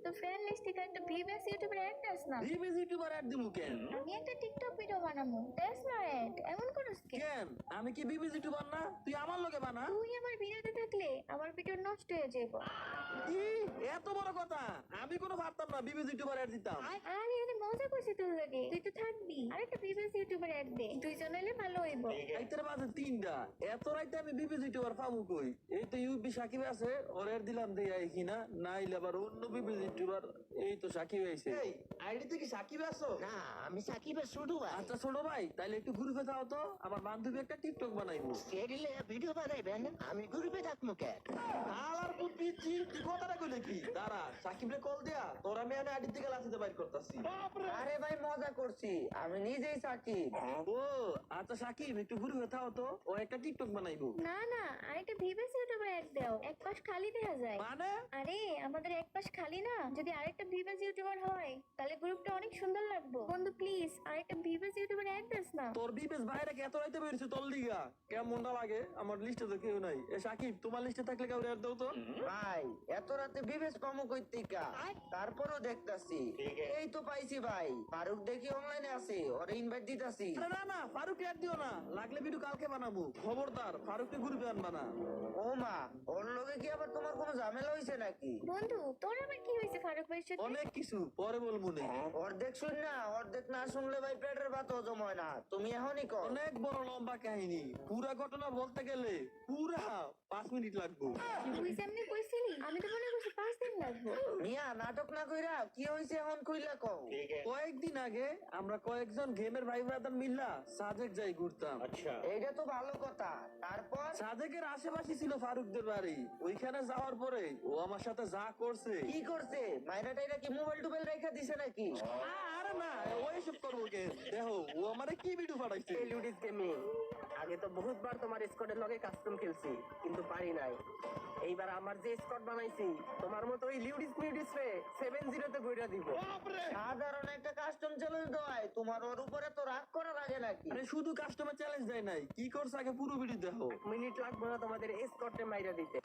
তো friend list থেকে একটা ভিভিএস ইউটিউবের অ্যাড দাস না। ভিভিএস ইউটিউবার অ্যাড দিমু কেন? আমি একটা টিকটক ভিডিও বানাবো, দ্যাটস নট অ্যাড। এমন করিস কেন? কেন আমি কি ভিভিএস ইউটিউবার না? তুই আমার লগে বানা। তুই আমার ভিডিওতে থাকলে আমার ভিডিও নষ্ট হয়ে যাবে। কি এত বড় কথা? আমি কোনো ভাবতাম না ভিভিএস ইউটিউবার অ্যাড দিতাম। আরে আমি মজা করছি তোর লাগে, তুই তো থাকবি। আরেকটা ভিভিএস ইউটিউবার অ্যাড দে, দুইজন হলে ভালো হইব। রাইতের বাজে 3টা, এত রাইতে আমি ভিভিএস ইউটিউবার পাবো কই? এই তো ইউপি সাকিব আছে, ওর অ্যাড দিলাম দেই আই কিনা, নাইলে আবার অন্য ভিভিএস ইউটিউবার। এই তো সাকিব আইছে। এই আইডিতে কি সাকিব আছো? না, আমি সাকিবের ছোট ভাই। আচ্ছা ছোট ভাই, তাইলে একটু গ্রুপে যাও তো, আমার বান্ধবী একটা টিকটক বানাইবো। এডিলে ভিডিও বানাইবেন, আমি গ্রুপে থাকবো কেন? আলার পুতি চির তুই কথাটা কইলে কি? দাঁড়া সাকিবরে কল দিয়া তোর আমি এনে আইডি থেকে লাসিতে বাইর করতাছি। আরে ভাই মজা করছি, আমি নিজেই সাকিব। ও আচ্ছা সাকিব একটু গ্রুপে যাও তো, ও একটা টিকটক বানাইবো। না না, আরেকটা ভিভিএস ইউটিউবার অ্যাড দাও, এক পাশ খালি দেখা যায়। মানে আরে আমাদের এক পাশ খালি না, যদি আরেকটা ভিভিএস ইউটিউবার হয় তাহলে গ্রুপটা অনেক সুন্দর লাগবে। বন্ধু প্লিজ আরেকটা ভিভিএস ইউটিউবার অ্যাড দাস না। তোর বিবেশ বাইরে এত রাইতে বেরিয়েছে তোর লিগা, কেমনটা লাগে? আমার লিস্টে তো কেউ নাই। এ সাকিব তোমার লিস্টে থাকলে কেউ অ্যাড দাও তো। ভাই এত রাতে বিবেশ কম কইতিকা, তারপরও দেখতাছি। এই তো পাইছি ভাই, ফারুক দেখি অনলাইনে আছে, ওরে ইনভাইট দিতাছি। আরে না না, ফারুক অ্যাড দিও না, লাগলে ভিডিও কালকে বানাবো। খবরদার ফারুককে গ্রুপে আনবা না। ও মা, ওর লগে কি আবার তোমার কোনো ঝামেলা হইছে নাকি? বন্ধু তোর আবার কি হয়েছে ফারুক ভাইয়ের সাথে? অনেক কিছু পরে বলবো নে। অর্ধেক শুন না, অর্ধেক না শুনলে ভাই পেটের ভাত হজম হয় না। তুমি এখনই কর। অনেক বড় লম্বা কাহিনী, পুরা ঘটনা বলতে গেলে পুরা 5 মিনিট লাগবে। তুই যেমনি কইছিলি আমি তো মনে করছি 5 দিন লাগবে। মিয়া নাটক না কইরা কি হইছে এখন কইলা কও। কয়েকদিন আগে আমরা কয়েকজন গেমের ভাই ব্রাদার মিল্লা সাজেক যাই ঘুরতাম। এইটা তো ভালো কথা। তারপর সাজেকের আশেপাশে ছিল ফারুকদের বাড়ি। ওইখানে যাওয়ার পরে ও আমার সাথে যা করছে। কি করছে? মাইরা টাইরা কি মোবাইল টোবাইল রেখা দিছে নাকি? আরে না, ও এসব করবো কে? দেখো ও আমারে কি ভিডিও পাঠাইছে। লুডিস গেমিং, আগে তো বহুতবার তোমার স্কোয়াডের লগে কাস্টম খেলছি, কিন্তু পারি নাই। এইবার আমার যে স্কোয়াড বানাইছি তোমার মতো ওই লিউডিস মিউডিস রে 7-0 তে গইরা দিব। সাধারণ একটা কাস্টম চ্যালেঞ্জ দেয়, তোমার ওর উপরে তো রাগ করা লাগে নাকি? আরে শুধু কাস্টমার চ্যালেঞ্জ দেয় নাই, কি করছে আগে পুরো ভিডিও দেখো। 1 মিনিট লাগবে না তোমাদের স্কোয়াডে মাইরা দিতে।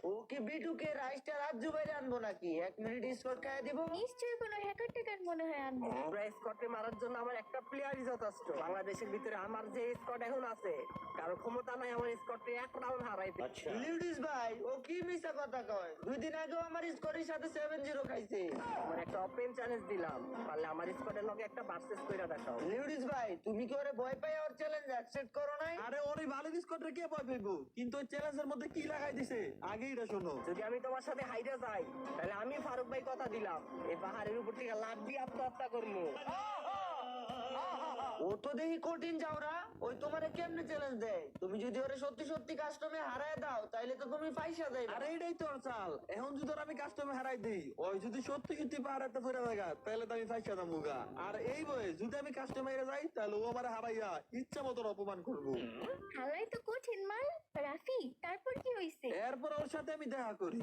ও কি বিটুকে রাইসটা রাজ্য বাইরে আনবো নাকি? 1 মিনিট স্কোর খাইয়া দিব? নিশ্চয়ই কোনো হ্যাকার টেকার মনে হয় আনবো। পুরো স্কোয়াডে মারার জন্য আমার একটা প্লেয়ারই যথেষ্ট। বাংলাদেশের ভিতরে আমার যে স্কোয়াড এখন আছে, কারো ক্ষমতা নাই আমার স্কোয়াডে এক রাউন্ড হারাইতে। লিউডিস ভাই ও কি মিছা কথা কয়? 2 দিন আগেও আমার স্কোরের সাথে 7-0 খাইছে। আমার একটা ওপেন চ্যালেঞ্জ দিলাম, পারলে আমার স্কোয়াডের লগে একটা ভার্সেস কইরা দেখাও। লিউডিস ভাই তুমি কি ওরে ভয় পাই ওর চ্যালেঞ্জ অ্যাকসেপ্ট করো নাই? আরে ওর এই ভালো স্কোয়াডে কে ভয় পাইবো? কিন্তু ওই চ্যালেঞ্জের মধ্যে কি লাগাই দিছে আগে এটা শোনো। যদি আমি তোমার সাথে হাইরা যাই, তাহলে আমি ফারুক ভাই কথা দিলাম এই পাহাড়ের উপর থেকে লাফ দিয়ে আত্মহত্যা করবো। ও তো দেখি কঠিন যাওরা, ওই তোমারে কেমনে চ্যালেঞ্জ দেয়? তুমি যদি ওরে সত্যি সত্যি কাস্টমে হারায় দাও তাইলে তো তুমি পয়সা দেবে। আরে এটাই তোর চাল। এখন যদি ওর আমি কাস্টমে হারাই দিই, ওই যদি সত্যি সত্যি পাহাড়াতে ফিরে জায়গা, তাহলে তো আমি ফাইসা দাম মুগা। আর এই বয়ে যদি আমি কাস্টমে হেরে যাই, তাহলে ও আমার হারাইয়া ইচ্ছা মতো অপমান করবো। হালাই তো কঠিন মাল। রাফি তারপর কি হইছে? এরপর ওর সাথে আমি দেখা করি।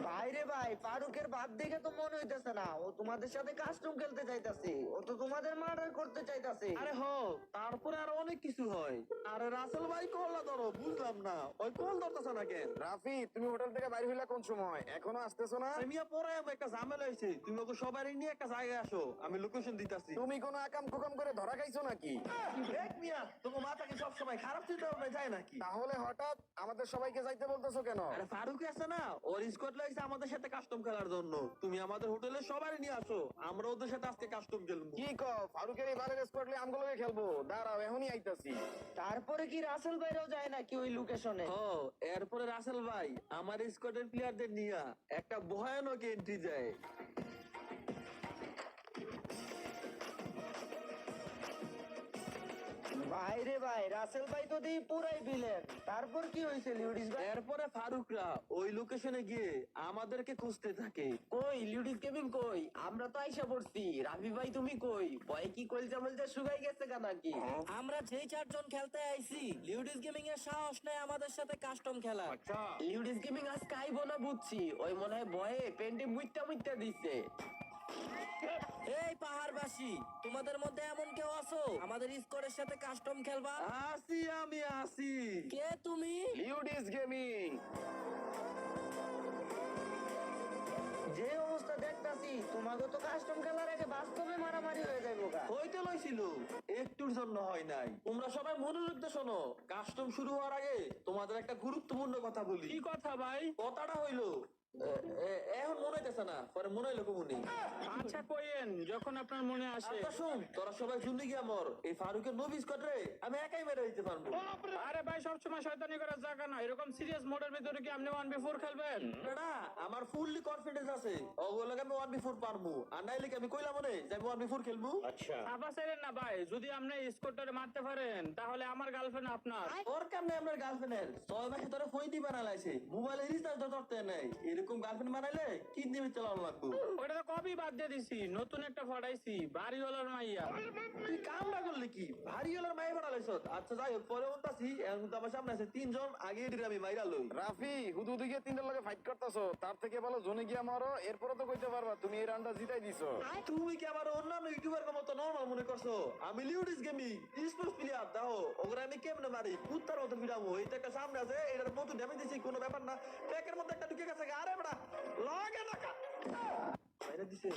ভাইরে ভাই, ফারুকের ভাব দেখে তো মনে হইতেছে না ও তোমাদের সাথে কাস্টম খেলতে চাইতাছে, ও তো তোমাদের মার্ডার করতে চাইতাছে। আরে হ, তারপরে আরো অনেক কিছু হয়। আরে রাসেল ভাই কল ধরো, বুঝলাম না ওই কল ধরতেছে না কেন? রাফি তুমি হোটেল থেকে বাইরে হইলা কোন সময়? এখনো আসতেছো না? মিয়া পরে একটা ঝামেলা হয়েছে, তুমি ওকে সবাই নিয়ে একটা জায়গায় আসো, আমি লোকেশন দিতাছি। তুমি কোনো আকাম কুকাম করে ধরা খাইছো নাকি? দেখ মিয়া, তোমার মাথা কি সবসময় খারাপ চিন্তা ভাবনা যায় নাকি? তাহলে হঠাৎ আমাদের সবাইকে যাইতে বলতেছো কেন? আরে ফারুক আছে না, ওর স্কোয়াড লাগছে আমাদের সাথে কাস্টম খেলার জন্য। তুমি আমাদের হোটেলে সবাই নিয়ে আসো, আমরা ওদের সাথে আজকে কাস্টম খেলবো। কি কও? ফারুকের এই বারের স্কোয়াডলে আমগুলোকে খেলবো? দাঁড়াও এখনই আইতাছি। তারপরে কি রাসেল ভাইরাও যায় নাকি ওই লোকেশনে? ও এরপরে রাসেল ভাই আমার স্কোয়াডের প্লেয়ারদের নিয়ে একটা ভয়ানক এন্ট্রি যায়। ভাই রে ভাই, রাসেল ভাই তো দিই পুরাই বিলেন। তারপর কি হয়েছে লিউডিস ভাই? এরপরে ফারুকরা ওই লোকেশনে গিয়ে আমাদেরকে খুঁজতে থাকে। কই লিউডিস গেমিং কই? আমরা তো আইসা পড়ছি। রাফি ভাই তুমি কই? ভয়ে কি কলজা মলজা শুকাই গেছে গা নাকি? আমরা যেই চারজন খেলতে আইছি, লিউডিস গেমিং এর সাহস নাই আমাদের সাথে কাস্টম খেলা। লিউডিস গেমিং আজ খাইবো না বুঝছি। ওই মনে হয় ভয়ে পেন্টে মুইটা দিচ্ছে। এই পাহাড়বাসী, তোমাদের মধ্যে এমন কেউ আছো আমাদের স্কোরের সাথে কাস্টম খেলবা? আসি আমি আসি। কে তুমি? লিউডিস গেমিং। যে অবস্থা দেখতাছি, তোমাকে তো কাস্টম খেলার আগে বাস্তবে মারামারি হয়ে যাইবো গা। হইতে লইছিল, একটুর জন্য হয় নাই। তোমরা সবাই মনোযোগ দিয়ে শোনো। কাস্টম শুরু হওয়ার আগে তোমাদের একটা গুরুত্বপূর্ণ কথা বলি। কি কথা ভাই? কথাটা হইলো এখন মনে হইতেছে না, পরে মনে হইলো কমুনি। আচ্ছা কইেন যখন আপনার মনে আসে। আচ্ছা শুন, তোরা সবাই শুনলি গিয়া মর এই ফারুকের নবী স্কোয়াড রে আমি একাই মেরে দিতে পারবো। আরে ভাই সবসময় শয়তানি করার জায়গা না। এরকম সিরিয়াস মোডের ভিতরে কি আপনি 1v4 খেলবেন? না আমার ফুললি কনফিডেন্স আছে ওগুলোকে আমি 1v4 পারবো। আর নাইলে কি আমি কইলাম মনে যে আমি 1v4 খেলবো? চাপা ছেড়েন না ভাই, যদি আপনি স্কোরটারে মারতে পারেন তাহলে আমার গার্লফ্রেন্ড আপনার। ওর কেমনে আপনার গার্লফ্রেন্ডের 6 মাসে তোরা ফোন দিবা না লাইছে মোবাইলে রিচার্জ ধরতে নাই। এরকম গার্লফ্রেন্ড বানাইলে কিডনি চালানো লাগবে। ওটা তো কবি বাদ দিয়ে দিছি, নতুন একটা ফটাইছি বাড়িওয়ালার মাইয়া। তুই কাম না করলে কি ভারী হলার মাই বানাইছ? আচ্ছা যাই হোক, পরে বলতাছি এখন তো আমার সামনে আছে 3 জন, আগে এদিকে আমি মাইরা লই। রাফি হুদু দিকে তিনটার লগে ফাইট করতেছো, তার থেকে ভালো জোনে গিয়া মারো। এরপরে তো কইতে পারবা তুমি এই রাউন্ডটা জিতাই দিছো। তুমি কি আবার অন্যান্য ইউটিউবার মতো নরমাল মনে করছো? আমি লিউডিস গেমিং স্পোর্টস প্লেয়ার। দাও ওগুলো আমি কেমনে মারি কুত্তার মতো ফিরামো। এইটা একটা সামনে আছে, এটার মতো ড্যামেজ দিছি, কোনো ব্যাপার না। ট্র্যাকের মধ্যে একটা ঢুকে গেছে। আরে বড়া লাগে না বাইরে দিছে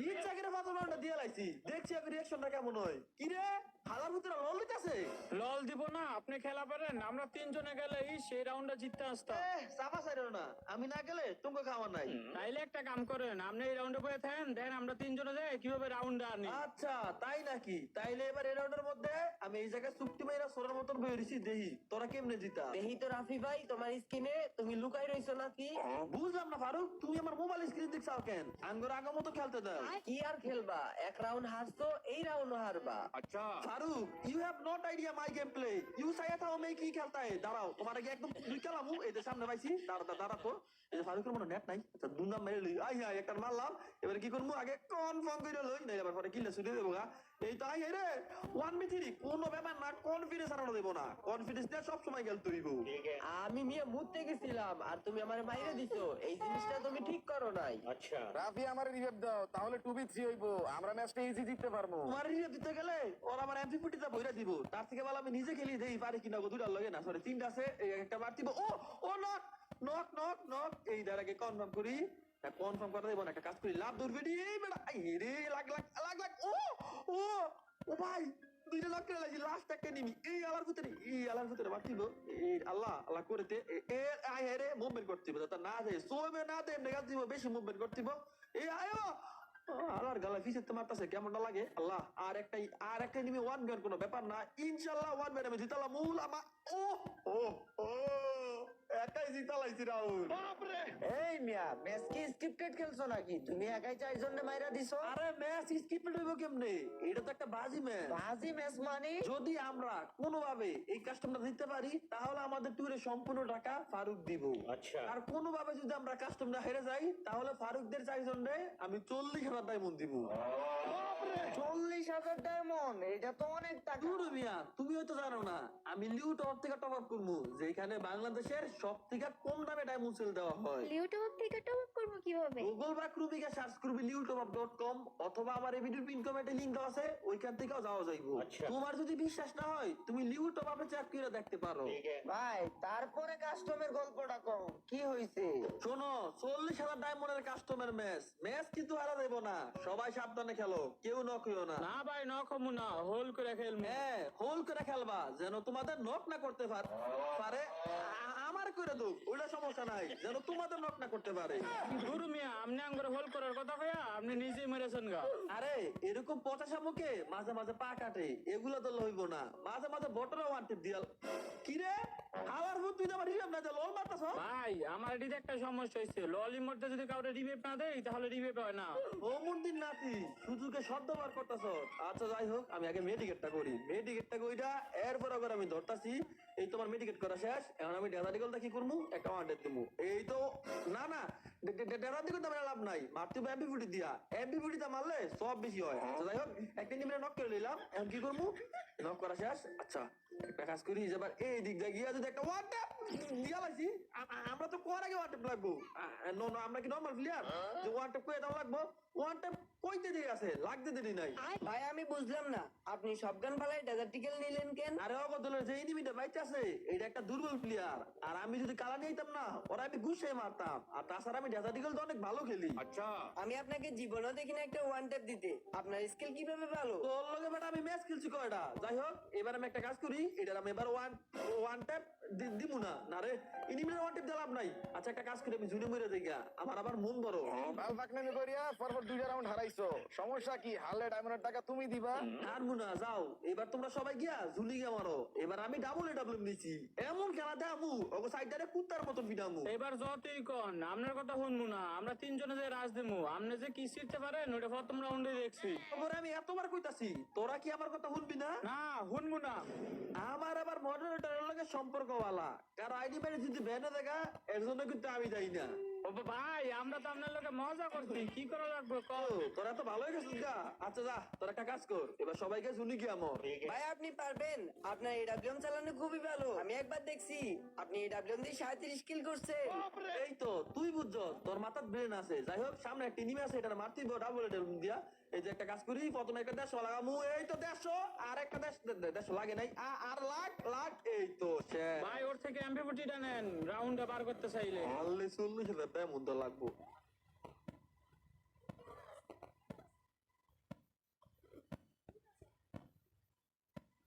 ইচ্ছা করে বাজারটা দিয়ে লাইছি। দেখছি আমি রিঅ্যাকশনটা কেমন হয়। কি রে হালার ভিতরে লল দিতেছে। লল দিব না, আপনি খেলা পারেন। আমরা 3 জনে গেলেই সেই রাউন্ডটা জিততে আসতাম। চাপা চাইরো না, আমি না গেলে তোমাকে খাওয়া নাই। তাইলে একটা কাম করেন, আপনি এই রাউন্ডে বয়ে থাকেন, দেখেন আমরা 3 জনে যাই কিভাবে রাউন্ডে আনি। আচ্ছা তাই নাকি? তাইলে এবার এই রাউন্ডের মধ্যে আমি এই জায়গায় চুক্তি মাইরা সোনার মতন বয়ে রইছি। দেহি তোরা কেমনে জিতা। দেখি তো রাফি ভাই তোমার স্কিনে তুমি লুকাই রইছো নাকি? বুঝলাম না ফারুক, তুমি আমার মোবাইল স্ক্রিন দেখছাও কেন? আঙ্গুর আগের মতো খেলতে দাও। কি আর খেলবা, এক রাউন্ড হারছো, এই রাউন্ডও হারবা। আচ্ছা Farooq you have not idea my game play. You সাইয়া থাও মে কি খেলতা है। দাঁড়াও তোমার আগে একদম দুই খেলামু। এই যে সামনে পাইছি, দাঁড়া তো। এই যে ফারুকের মনে নেট নাই। আচ্ছা দুন্দাম মেরে লই। আই হ্যাঁ একটা মারলাম। এবারে কি করবো আগে কনফার্ম করে লই, না এবার পরে কিলে ছুটে দেবো গা। এই তো আই রে 1v3 কোনো ব্যাপার না, কনফিডেন্স হারানো দেবো না। কনফিডেন্স দিয়ে সব সময় খেলতে হইব। আমি মিয়া মুততে গেছিলাম আর তুমি আমার মাইরে দিছো, এই জিনিসটা তুমি ঠিক করো নাই। রাফি আমার রিভাইভ দাও, তাহলে 2v3 হইবো। আমরা ম্যাচটা ইজি জিততে পারবো। তোমার রিভিউ দিতে গেলে ওরা আমার এমপিপিটি টা বইরা দিব। তার থেকে ভালো আমি নিজে খেলি দেই পারি কিনা। দুইটা লগে না সরি 3টা আছে, এই একটা বার দিব। ও ও নক নক নক নক। এই দাঁড় আগে কনফার্ম করি। কনফার্ম করে দেবো না, একটা কাজ করি লাভ দৌড় ভিডি। এই বেটা এই রে লাগ লাগ লাগ লাগ। ও ও ও ভাই দুইটা লক করে লাগি। লাস্ট একটা নিমি এই আলার ভিতরে মারছিল। এই আল্লাহ আল্লাহ করতে এ আই রে মুভমেন্ট করতে হবে। তা না যায় সোমে না দেন নেগাল দিব, বেশি মুভমেন্ট করতে হবে। এই আয়ো আলার গালা ফিসে মারতাছে কেমনটা লাগে আল্লাহ। আর একটা নিমি 1v1 কোনো ব্যাপার না। ইনশাআল্লাহ 1v1 আমি জিতালাম। মূল আমা ও ও ও একাই জিতালাইছি রাহুল। এই মিয়া, ম্যাচ কি স্ক্রিপ্টেড খেলছো নাকি? তুমি একাই 4 জনে মাইরা দিছো। আরে ম্যাচ স্কিপড হইব কেমনে? এটা তো একটা বাজি ম্যাচ। বাজি ম্যাচ মানে? যদি আমরা কোনোভাবে এই কাস্টমটা দিতে পারি তাহলে আমাদের ট্যুরে সম্পূর্ণ টাকা ফারুক দিব। আচ্ছা আর কোনোভাবে যদি আমরা কাস্টমটা হেরে যাই তাহলে ফারুকদের 4 জনে আমি 40,000 ডায়মন্ড দিব। 40,000 ডায়মন্ড, এটা তো অনেক টাকা। দূর মিয়া, তুমি হয়তো জানো না আমি লিউ টপ থেকে টপ আপ করবো, যেখানে বাংলাদেশের সব থেকে কম দামে ডায়মন্ড সেল দেওয়া হয়। ইউটিউব থেকে টপ আপ করবো কিভাবে? গুগল বা ক্রুমিকে সার্চ করবি liutopap.com অথবা আমার এই ভিডিওর পিন কমেন্টে লিংক দেওয়া আছে, ওইখান থেকেও যাওয়া যাইবো। তোমার যদি বিশ্বাস না হয় তুমি লিউটপে চেক করে দেখতে পারো। ভাই তারপরে কাস্টমের গল্পটা কও, কি হইছে? শোনো 40,000 ডায়মন্ডের কাস্টমার ম্যাচ কিন্তু হারা দেব না। সবাই সাবধানে খেলো, কেউ নক হইও না। না ভাই নক হমু না, হোল করে খেলবো। হ্যাঁ হোল করে খেলবা, যেন তোমাদের নক না করতে পারে। আমার করে দো ওইটা সমস্যা নাই, যেন তোমাদের নক না করতে পারে। গুরু মিয়া আপনি আঙ্গুরে হোল করার কথা কইয়া আপনি নিজেই মেরেছেন গা। আরে এরকম পচা মুখে মাঝে মাঝে পা কাটে, এগুলো তো লইব না। মাঝে মাঝে বটরে ওয়ান টিপ দিয়াল। কি রে হাওয়ার ভূত তুই তো আমার রিভাইভ না দে লল মারতাছ ভাই আমার এটিতে একটা সমস্যা হয়েছে ললির মধ্যে যদি কাউরে রিভাইভ না দেয় তাহলে রিভাইভ হয় না। ও মন্দির নাতি সুযোগে শব্দ বার করতাছ। আচ্ছা যাই হোক আমি আগে মেডিকেটটা করি, মেডিকেটটা কইরা এরপর আবার আমি ধরতাছি। এই তোমার মেডিকেট করা শেষ, এখন আমি ডেরা দিগলটা কি করবো একটা ওয়ান্টেড দিমু। এই তো না না ডেরা দিগল তো লাভ নাই, মারতে হবে এমপিফুটি দিয়া, এমপিফুটিটা মারলে সব বেশি হয়। আচ্ছা যাই হোক একটা নিমিরে নক করে নিলাম, এখন কি করবো নক করা শেষ। আচ্ছা একটা কাজ করি এবার এই দিক দিয়ে গিয়া যদি একটা ওয়ান ট্যাপ দিয়া লাইছি, আমরা তো কোয়ার আগে ওয়ান ট্যাপ লাগবো। আমরা কি নর্মাল প্লেয়ার যে ওয়ান ট্যাপ করে দাও লাগবো? ওয়ান ট্যাপ কইতে দেরি আছে, লাগতে দেরি নাই। ভাই আমি বুঝলাম না, আপনি সবগান পালাই ডেজার্টিকেল নিলেন কেন? আরে অগদলের যে এনিমিটা বাইতে আছে এটা একটা দুর্বল প্লেয়ার, আর আমি যদি কালা নিতাম না ওরা আমি গুছিয়ে মারতাম। আর তাছাড়া আমি ডেজার্টিকেল তো অনেক ভালো খেলি। আচ্ছা আমি আপনাকে জীবনেও দেখি না একটা ওয়ান ট্যাপ দিতে, আপনার স্কিল কিভাবে ভালো? তোর লগে বেটা আমি ম্যাচ খেলছি কয়টা। যাই হোক এবার আমি একটা কাজ করি, এটার আমি এবার ওয়ান ট্যাপ দিমু না। না রে এনিমির ওয়ান ট্যাপ দিলাম নাই। আচ্ছা একটা কাজ করি আমি জুনে মরে দেই গা, আমার আবার মন বড়। বাল পাকনামি করিয়া পরপর 2টা রাউন্ড হারাইছো, সমস্যা কি? হারলে ডায়মন্ডের টাকা তুমি দিবা। আর মুনা যাও এবার তোমরা সবাই গিয়া ঝুলি গিয়া মারো। এবার আমি ডাবল ডাবল নিছি, এমন খেলা দেখামু ওগো সাইডারে কুত্তার মতন ফিডামু। এবার যতই কন আপনার কথা শুনবো না, আমরা তিনজনে যে রাজ দেবো আপনি যে কি শিখতে পারেন ওটা প্রথম রাউন্ডে দেখছি। ওরে আমি এতবার কইতাছি তোরা কি আমার কথা শুনবি না? না শুনবো না। আমার আবার মডারেটরের লগে সম্পর্ক वाला, কারণ আইডি মেরে যদি ব্যানে দেখা এর জন্য কিন্তু আমি যাই না। ও ভাই আমরা তো আপনার লোকে মজা করছি, কি করা লাগবে ও কও। তোরা তো ভালোই গেছিস গা। আচ্ছা যা তোরা একটা কাজ কর, এবার সবাইকে ঝুলি গিয়া মর। ভাই আপনি পারবেন, আপনার এডাব্লিউএম চালানো খুবই ভালো। আমি একবার দেখছি আপনি এডাব্লিউএম দিয়ে 37 কিল করছেন। এই তো তুই বুঝছ তোর মাথার ব্রেন আছে। যাই হোক সামনে একটা এনিমি আছে, এটা মারতেই ডাবল দিয়া। এই যে একটা কাজ করি প্রথমে একটা 150 লাগামু, এই তো 150 আর একটা 150 লাগে নাই আর লাখ এই তো শেষ। ভাই ওর থেকে এমপি40 নেন রাউন্ডে বার করতে চাইলে। আল্লে 40,000 টাকা মধ্যে লাগবো।